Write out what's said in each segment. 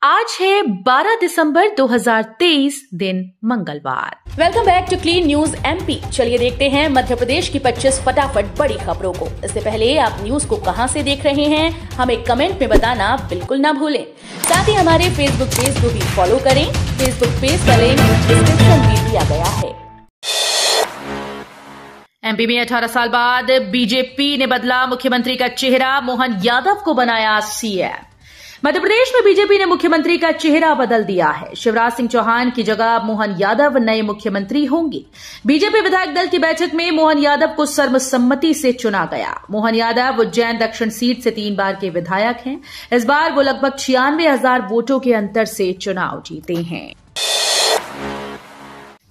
आज है 12 दिसंबर 2023 दिन मंगलवार। Welcome back to clean news MP. चलिए देखते हैं मध्य प्रदेश की 25 फटाफट बड़ी खबरों को। इससे पहले आप न्यूज को कहां से देख रहे हैं हमें कमेंट में बताना बिल्कुल ना भूलें। साथ ही हमारे फेसबुक पेज को भी फॉलो करें। फेसबुक पेज का लिंक डिस्क्रिप्शन में दिया गया है। एमपी में 18 साल बाद बीजेपी ने बदला मुख्यमंत्री का चेहरा, मोहन यादव को बनाया सीएम। मध्य प्रदेश में बीजेपी ने मुख्यमंत्री का चेहरा बदल दिया है। शिवराज सिंह चौहान की जगह मोहन यादव नए मुख्यमंत्री होंगे। बीजेपी विधायक दल की बैठक में मोहन यादव को सर्वसम्मति से चुना गया। मोहन यादव उज्जैन दक्षिण सीट से 3 बार के विधायक हैं। इस बार वो लगभग 96,000 वोटों के अंतर से चुनाव जीते हैं।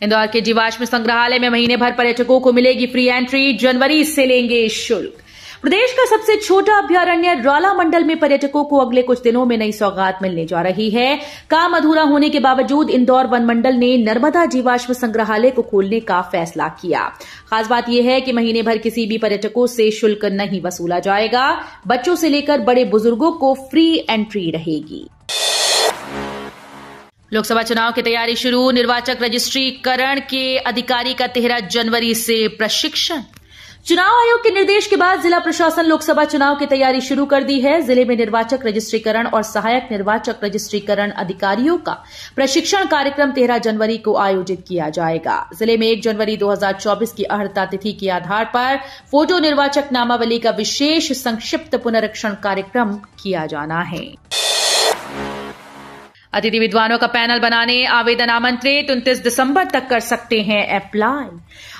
इंदौर के जीवाश्म संग्रहालय में महीने भर पर्यटकों को मिलेगी फ्री एंट्री, जनवरी से लेंगे शुल्क। प्रदेश का सबसे छोटा अभ्यारण्य रौला मंडल में पर्यटकों को अगले कुछ दिनों में नई सौगात मिलने जा रही है। काम अधूरा होने के बावजूद इंदौर वन मंडल ने नर्मदा जीवाश्म संग्रहालय को खोलने का फैसला किया। खास बात यह है कि महीने भर किसी भी पर्यटकों से शुल्क नहीं वसूला जाएगा। बच्चों से लेकर बड़े बुजुर्गों को फ्री एंट्री रहेगी। लोकसभा चुनाव की तैयारी शुरू, निर्वाचक रजिस्ट्रीकरण के अधिकारी का 13 जनवरी से प्रशिक्षण। चुनाव आयोग के निर्देश के बाद जिला प्रशासन लोकसभा चुनाव की तैयारी शुरू कर दी है। जिले में निर्वाचक रजिस्ट्रीकरण और सहायक निर्वाचक रजिस्ट्रीकरण अधिकारियों का प्रशिक्षण कार्यक्रम 13 जनवरी को आयोजित किया जाएगा। जिले में 1 जनवरी 2024 की अर्हता तिथि के आधार पर फोटो निर्वाचक नामावली का विशेष संक्षिप्त पुनरीक्षण कार्यक्रम किया जाना है। अतिथि विद्वानों का पैनल बनाने आवेदन आमंत्रित, 29 दिसंबर तक कर सकते हैं अप्लाई।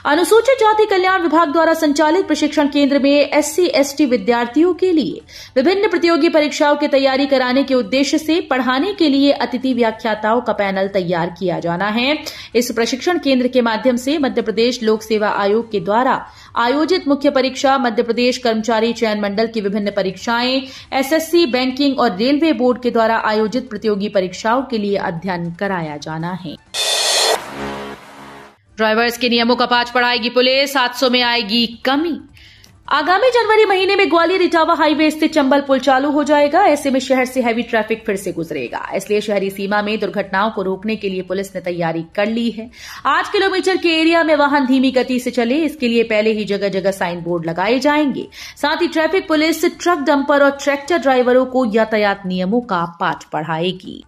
अनुसूचित जाति कल्याण विभाग द्वारा संचालित प्रशिक्षण केंद्र में SC/ST विद्यार्थियों के लिए विभिन्न प्रतियोगी परीक्षाओं की तैयारी कराने के उद्देश्य से पढ़ाने के लिए अतिथि व्याख्याताओं का पैनल तैयार किया जाना है। इस प्रशिक्षण केंद्र के माध्यम से मध्य प्रदेश लोक सेवा आयोग के द्वारा आयोजित मुख्य परीक्षा, मध्य प्रदेश कर्मचारी चयन मंडल की विभिन्न परीक्षाएं, SSC, बैंकिंग और रेलवे बोर्ड के द्वारा आयोजित प्रतियोगी परीक्षाओं के लिए अध्ययन कराया जाना है। ड्राइवर्स के नियमों का पाठ पढ़ाएगी पुलिस, हादसों में आएगी कमी। आगामी जनवरी महीने में ग्वालियर इटावा हाईवे स्थित चंबल पुल चालू हो जाएगा। ऐसे में शहर से हैवी ट्रैफिक फिर से गुजरेगा। इसलिए शहरी सीमा में दुर्घटनाओं को रोकने के लिए पुलिस ने तैयारी कर ली है। 8 किलोमीटर के एरिया में वाहन धीमी गति से चले, इसके लिए पहले ही जगह जगह साइन बोर्ड लगाए जाएंगे। साथ ही ट्रैफिक पुलिस ट्रक, डंपर और ट्रैक्टर ड्राइवरों को यातायात नियमों का पाठ पढ़ाएगी।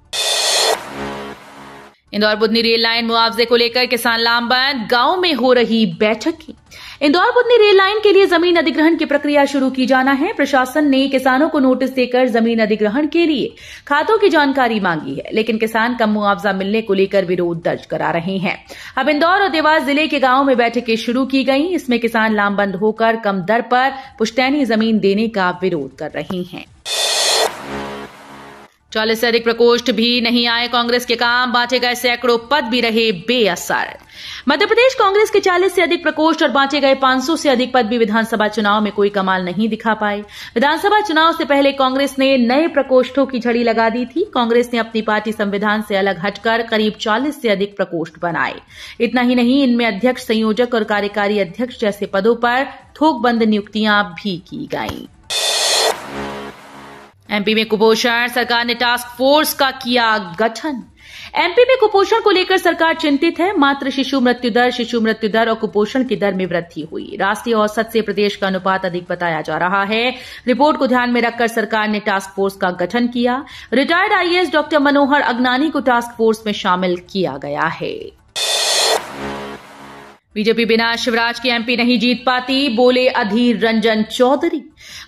इंदौर बुधनी रेल लाइन मुआवजे को लेकर किसान लामबंद, गांव में हो रही बैठकें। इंदौर बुधनी रेल लाइन के लिए जमीन अधिग्रहण की प्रक्रिया शुरू की जाना है। प्रशासन ने किसानों को नोटिस देकर जमीन अधिग्रहण के लिए खातों की जानकारी मांगी है, लेकिन किसान कम मुआवजा मिलने को लेकर विरोध दर्ज करा रहे हैं। अब इंदौर और देवास जिले के गांवों में बैठकें शुरू की गई। इसमें किसान लामबंद होकर कम दर पर पुश्तैनी जमीन देने का विरोध कर रहे हैं। 40 से अधिक प्रकोष्ठ भी नहीं आए कांग्रेस के काम, बांटे गए सैकड़ों पद भी रहे बेअसर। मध्य प्रदेश कांग्रेस के 40 से अधिक प्रकोष्ठ और बांटे गए 500 से अधिक पद भी विधानसभा चुनाव में कोई कमाल नहीं दिखा पाए। विधानसभा चुनाव से पहले कांग्रेस ने नए प्रकोष्ठों की झड़ी लगा दी थी। कांग्रेस ने अपनी पार्टी संविधान से अलग हटकर करीब 40 से अधिक प्रकोष्ठ बनाए। इतना ही नहीं, इनमें अध्यक्ष, संयोजक और कार्यकारी अध्यक्ष जैसे पदों पर थोकबंद नियुक्तियां भी की गईं। एमपी में कुपोषण, सरकार ने टास्क फोर्स का किया गठन। एमपी में कुपोषण को लेकर सरकार चिंतित है। मात्र शिशु मृत्यु दर और कुपोषण की दर में वृद्धि हुई। राष्ट्रीय औसत से प्रदेश का अनुपात अधिक बताया जा रहा है। रिपोर्ट को ध्यान में रखकर सरकार ने टास्क फोर्स का गठन किया। Retired IAS doctor Manohar Agnani को टास्क फोर्स में शामिल किया गया है। बीजेपी बिना शिवराज के एमपी नहीं जीत पाती, बोले अधीर रंजन चौधरी।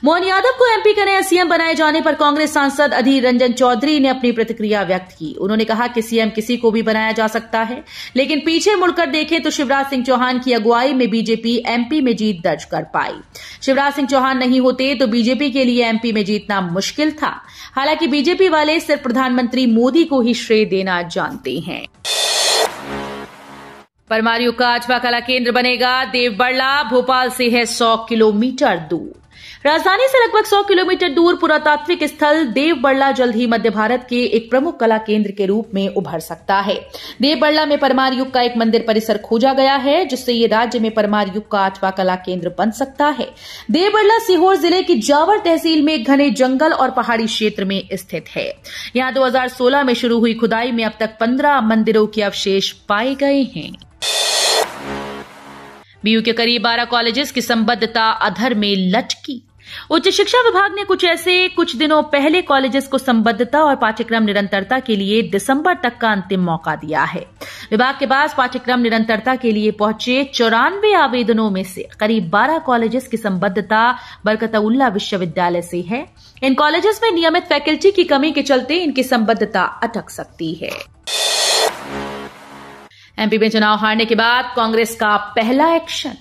मोहन यादव को एमपी का नया सीएम बनाए जाने पर कांग्रेस सांसद अधीर रंजन चौधरी ने अपनी प्रतिक्रिया व्यक्त की। उन्होंने कहा कि सीएम किसी को भी बनाया जा सकता है, लेकिन पीछे मुड़कर देखें तो शिवराज सिंह चौहान की अगुवाई में बीजेपी एमपी में जीत दर्ज कर पाई। शिवराज सिंह चौहान नहीं होते तो बीजेपी के लिए एमपी में जीतना मुश्किल था। हालांकि बीजेपी वाले सिर्फ प्रधानमंत्री मोदी को ही श्रेय देना जानते हैं। परमारियों का आजवा कला केंद्र बनेगा। देवबड़ला भोपाल से है 100 किलोमीटर दूर। राजधानी से लगभग 100 किलोमीटर दूर पुरातात्विक स्थल देवबड़ला जल्द ही मध्य भारत के एक प्रमुख कला केंद्र के रूप में उभर सकता है। देवबड़ला में परमार युग का एक मंदिर परिसर खोजा गया है, जिससे ये राज्य में परमार युग का 8वां कला केंद्र बन सकता है। देवबड़ला सीहोर जिले की जावर तहसील में घने जंगल और पहाड़ी क्षेत्र में स्थित है। यहां 2016 में शुरू हुई खुदाई में अब तक 15 मंदिरों के अवशेष पाए गए हैं। बीयू के करीब 12 कॉलेजेस की संबद्धता अधर में लटकी। उच्च शिक्षा विभाग ने कुछ दिनों पहले कॉलेजेस को संबद्धता और पाठ्यक्रम निरंतरता के लिए दिसंबर तक का अंतिम मौका दिया है। विभाग के पास पाठ्यक्रम निरंतरता के लिए पहुंचे 94 आवेदनों में से करीब 12 कॉलेजेस की संबद्धता बरकतउल्ला विश्वविद्यालय से है। इन कॉलेजेस में नियमित फैकल्टी की कमी के चलते इनकी संबद्धता अटक सकती है। एमपी में चुनाव हारने के बाद कांग्रेस का पहला एक्शन।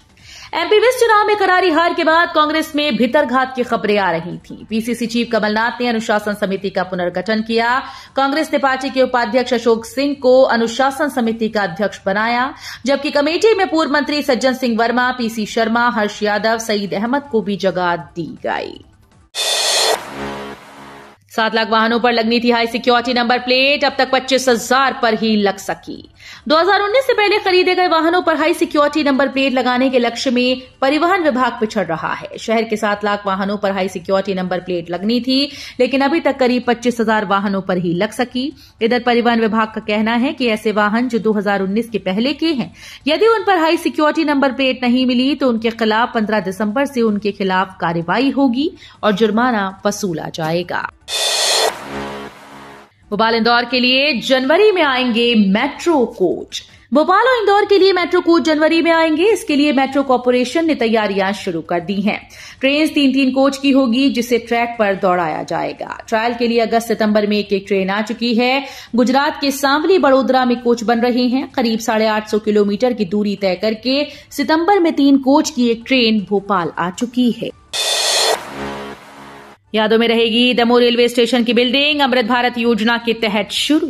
एमपी वेस्ट चुनाव में करारी हार के बाद कांग्रेस में भीतरघात की खबरें आ रही थीं। पीसीसी चीफ कमलनाथ ने अनुशासन समिति का पुनर्गठन किया। कांग्रेस ने पार्टी के उपाध्यक्ष अशोक सिंह को अनुशासन समिति का अध्यक्ष बनाया, जबकि कमेटी में पूर्व मंत्री सज्जन सिंह वर्मा, पीसी शर्मा, हर्ष यादव, सईद अहमद को भी जगह दी गई। 7 लाख वाहनों पर लगनी थी हाई सिक्योरिटी नंबर प्लेट, अब तक 25,000 पर ही लग सकी। 2019 से पहले खरीदे गए वाहनों पर हाई सिक्योरिटी नंबर प्लेट लगाने के लक्ष्य में परिवहन विभाग पिछड़ रहा है। शहर के 7 लाख वाहनों पर हाई सिक्योरिटी नंबर प्लेट लगनी थी, लेकिन अभी तक करीब 25,000 वाहनों पर ही लग सकी। इधर परिवहन विभाग का कहना है कि ऐसे वाहन जो 2019 के पहले के हैं, यदि उन पर हाई सिक्योरिटी नंबर प्लेट नहीं मिली तो उनके खिलाफ 15 दिसंबर से उनके खिलाफ कार्रवाई होगी और जुर्माना वसूला जाएगा। भोपाल इंदौर के लिए जनवरी में आएंगे मेट्रो कोच। भोपाल और इंदौर के लिए मेट्रो कोच जनवरी में आएंगे। इसके लिए मेट्रो कॉर्पोरेशन ने तैयारियां शुरू कर दी हैं। ट्रेन 3-3 कोच की होगी, जिसे ट्रैक पर दौड़ाया जाएगा। ट्रायल के लिए अगस्त सितंबर में एक ट्रेन आ चुकी है। गुजरात के सांवली बड़ोदरा में कोच बन रहे हैं। करीब 850 किलोमीटर की दूरी तय करके सितंबर में 3 कोच की एक ट्रेन भोपाल आ चुकी है। यादों में रहेगी दमोह रेलवे स्टेशन की बिल्डिंग, अमृत भारत योजना के तहत शुरू।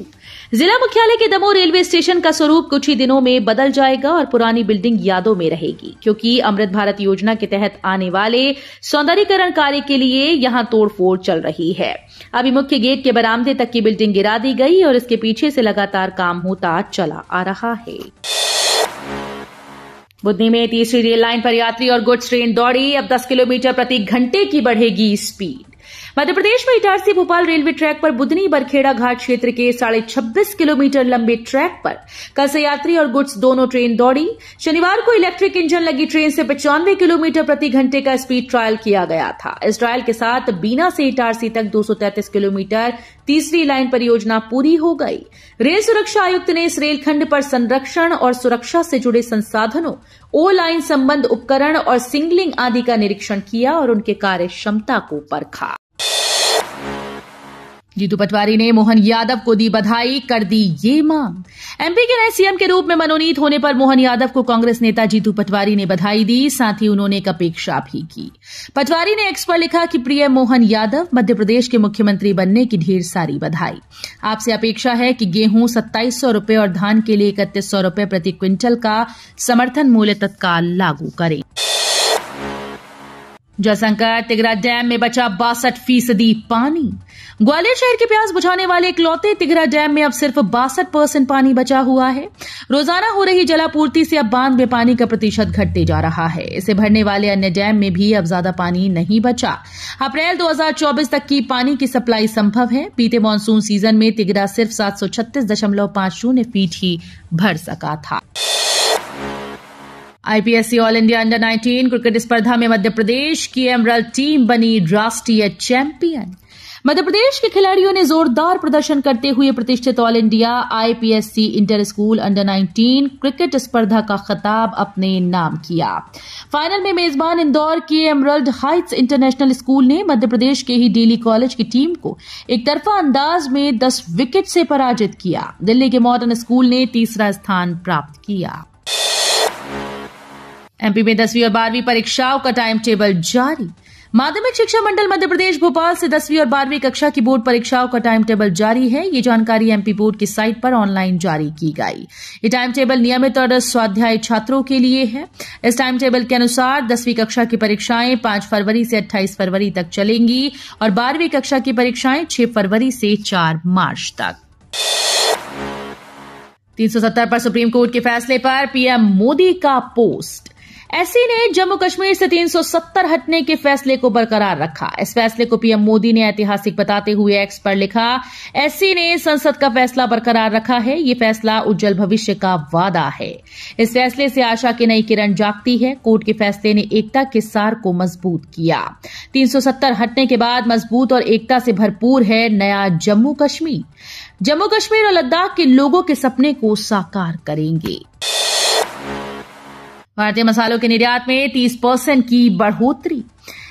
जिला मुख्यालय के दमोह रेलवे स्टेशन का स्वरूप कुछ ही दिनों में बदल जाएगा और पुरानी बिल्डिंग यादों में रहेगी, क्योंकि अमृत भारत योजना के तहत आने वाले सौंदर्यीकरण कार्य के लिए यहां तोड़फोड़ चल रही है। अभी मुख्य गेट के बरामदे तक की बिल्डिंग गिरा दी गई और इसके पीछे से लगातार काम होता चला आ रहा है। बुधनी में तीसरी रेल लाइन पर यात्री और गुड्स ट्रेन दौड़ी। अब 10 किलोमीटर प्रति घंटे की बढ़ेगी स्पीड। मध्य प्रदेश में इटारसी भोपाल रेलवे ट्रैक पर बुधनी बरखेड़ा घाट क्षेत्र के 26.5 किलोमीटर लंबे ट्रैक पर कल से यात्री और गुड्स दोनों ट्रेन दौड़ी। शनिवार को इलेक्ट्रिक इंजन लगी ट्रेन से 95 किलोमीटर प्रति घंटे का स्पीड ट्रायल किया गया था। इस ट्रायल के साथ बीना से इटारसी तक 233 किलोमीटर तीसरी लाइन परियोजना पूरी हो गई। रेल सुरक्षा आयुक्त ने इस रेलखंड पर संरक्षण और सुरक्षा से जुड़े संसाधनों, ओ लाइन संबंध उपकरण और सिग्नलिंग आदि का निरीक्षण किया और उनके कार्य क्षमता को परखा। जीतू पटवारी ने मोहन यादव को दी बधाई, कर दी ये मांग। एमपी के नए सीएम के रूप में मनोनीत होने पर मोहन यादव को कांग्रेस नेता जीतू पटवारी ने बधाई दी, साथ ही उन्होंने एक अपेक्षा भी की। पटवारी ने एक्स पर लिखा कि प्रिय मोहन यादव, मध्य प्रदेश के मुख्यमंत्री बनने की ढेर सारी बधाई। आपसे अपेक्षा है कि गेहूं 2700 रुपए और धान के लिए 3100 रुपए प्रति क्विंटल का समर्थन मूल्य तत्काल लागू करें। जल संकट, तिघरा डैम में बचा 62% पानी। ग्वालियर शहर की प्यास बुझाने वाले इकलौते तिघरा डैम में अब सिर्फ 62% पानी बचा हुआ है। रोजाना हो रही जलापूर्ति से अब बांध में पानी का प्रतिशत घटते जा रहा है। इसे भरने वाले अन्य डैम में भी अब ज्यादा पानी नहीं बचा। अप्रैल 2024 तक की पानी की सप्लाई संभव है। बीते मानसून सीजन में तिघरा सिर्फ 736.50 फीट ही भर सका था। IPSC all India under 19 cricket स्पर्धा में मध्य प्रदेश की एमरल्ड टीम बनी राष्ट्रीय चैंपियन। मध्य प्रदेश के खिलाड़ियों ने जोरदार प्रदर्शन करते हुए प्रतिष्ठित all India IPSC inter school under 19 cricket स्पर्धा का खिताब अपने नाम किया। फाइनल में मेजबान इंदौर के एमरल्ड हाइट्स इंटरनेशनल स्कूल ने मध्य प्रदेश के ही डेली कॉलेज की टीम को एक तरफा अंदाज में 10 विकेट से पराजित किया। दिल्ली के मॉडर्न स्कूल ने तीसरा स्थान प्राप्त किया। एमपी में 10वीं और 12वीं परीक्षाओं का टाइम टेबल जारी। माध्यमिक शिक्षा मंडल मध्य प्रदेश भोपाल से 10वीं और 12वीं कक्षा की बोर्ड परीक्षाओं का टाइम टेबल जारी है। ये जानकारी एमपी बोर्ड की साइट पर ऑनलाइन जारी की गई। ये टाइम टेबल नियमित और स्वाध्यायी छात्रों के लिए है। इस टाइम टेबल के अनुसार 10वीं कक्षा की परीक्षाएं 5 फरवरी से 28 फरवरी तक चलेंगी और 12वीं कक्षा की परीक्षाएं 6 फरवरी से 4 मार्च तक। 370 पर सुप्रीम कोर्ट के फैसले पर पीएम मोदी का पोस्ट। एससी ने जम्मू कश्मीर से 370 हटने के फैसले को बरकरार रखा। इस फैसले को पीएम मोदी ने ऐतिहासिक बताते हुए एक्स पर लिखा, एससी ने संसद का फैसला बरकरार रखा है। ये फैसला उज्जवल भविष्य का वादा है। इस फैसले से आशा की नई किरण जागती है। कोर्ट के फैसले ने एकता के सार को मजबूत किया। 370 हटने के बाद मजबूत और एकता से भरपूर है नया जम्मू कश्मीर। जम्मू कश्मीर और लद्दाख के लोगों के सपने को साकार करेंगे। भारतीय मसालों के निर्यात में 30% की बढ़ोतरी।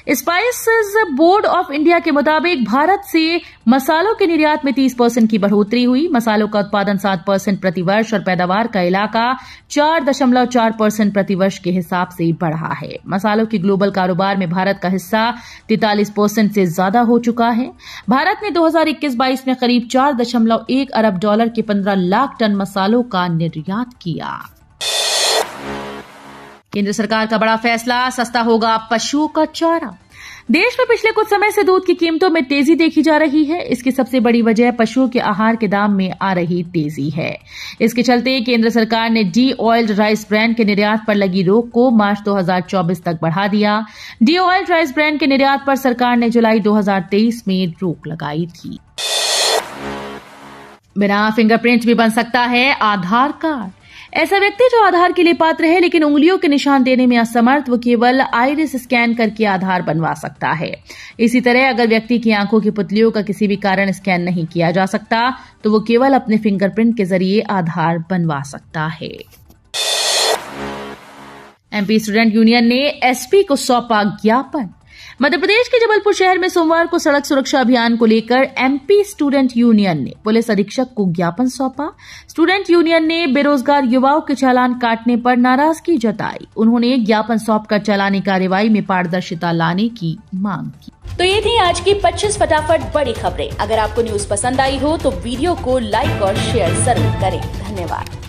स्पाइसेस बोर्ड ऑफ इंडिया के मुताबिक भारत से मसालों के निर्यात में 30% की बढ़ोतरी हुई। मसालों का उत्पादन 7% प्रतिवर्ष और पैदावार का इलाका 4.4% प्रतिवर्ष के हिसाब से बढ़ा है। मसालों की ग्लोबल कारोबार में भारत का हिस्सा 43% से ज्यादा हो चुका है। भारत ने 2021-22 में करीब 4.1 अरब डॉलर के 15 लाख टन मसालों का निर्यात किया। केंद्र सरकार का बड़ा फैसला, सस्ता होगा पशुओं का चारा। देश में पिछले कुछ समय से दूध की कीमतों में तेजी देखी जा रही है। इसकी सबसे बड़ी वजह पशुओं के आहार के दाम में आ रही तेजी है। इसके चलते केंद्र सरकार ने डी ऑयल्ड राइस ब्रांड के निर्यात पर लगी रोक को मार्च 2024 तक बढ़ा दिया। डी ऑयल्ड राइस ब्रांड के निर्यात पर सरकार ने जुलाई 2023 में रोक लगाई थी। बिना फिंगरप्रिंट भी बन सकता है आधार कार्ड। ऐसा व्यक्ति जो आधार के लिए पात्र है लेकिन उंगलियों के निशान देने में असमर्थ, वो केवल आइरिस स्कैन करके आधार बनवा सकता है। इसी तरह अगर व्यक्ति की आंखों की पुतलियों का किसी भी कारण स्कैन नहीं किया जा सकता तो वो केवल अपने फिंगरप्रिंट के जरिए आधार बनवा सकता है। एमपी स्टूडेंट यूनियन ने एसपी को सौंपा ज्ञापन। मध्य प्रदेश के जबलपुर शहर में सोमवार को सड़क सुरक्षा अभियान को लेकर एमपी स्टूडेंट यूनियन ने पुलिस अधीक्षक को ज्ञापन सौंपा। स्टूडेंट यूनियन ने बेरोजगार युवाओं के चालान काटने पर नाराजगी जताई। उन्होंने ज्ञापन सौंपकर चालानी कार्रवाई में पारदर्शिता लाने की मांग की। तो ये थी आज की 25 फटाफट बड़ी खबरें। अगर आपको न्यूज पसंद आई हो तो वीडियो को लाइक और शेयर जरूर करें। धन्यवाद।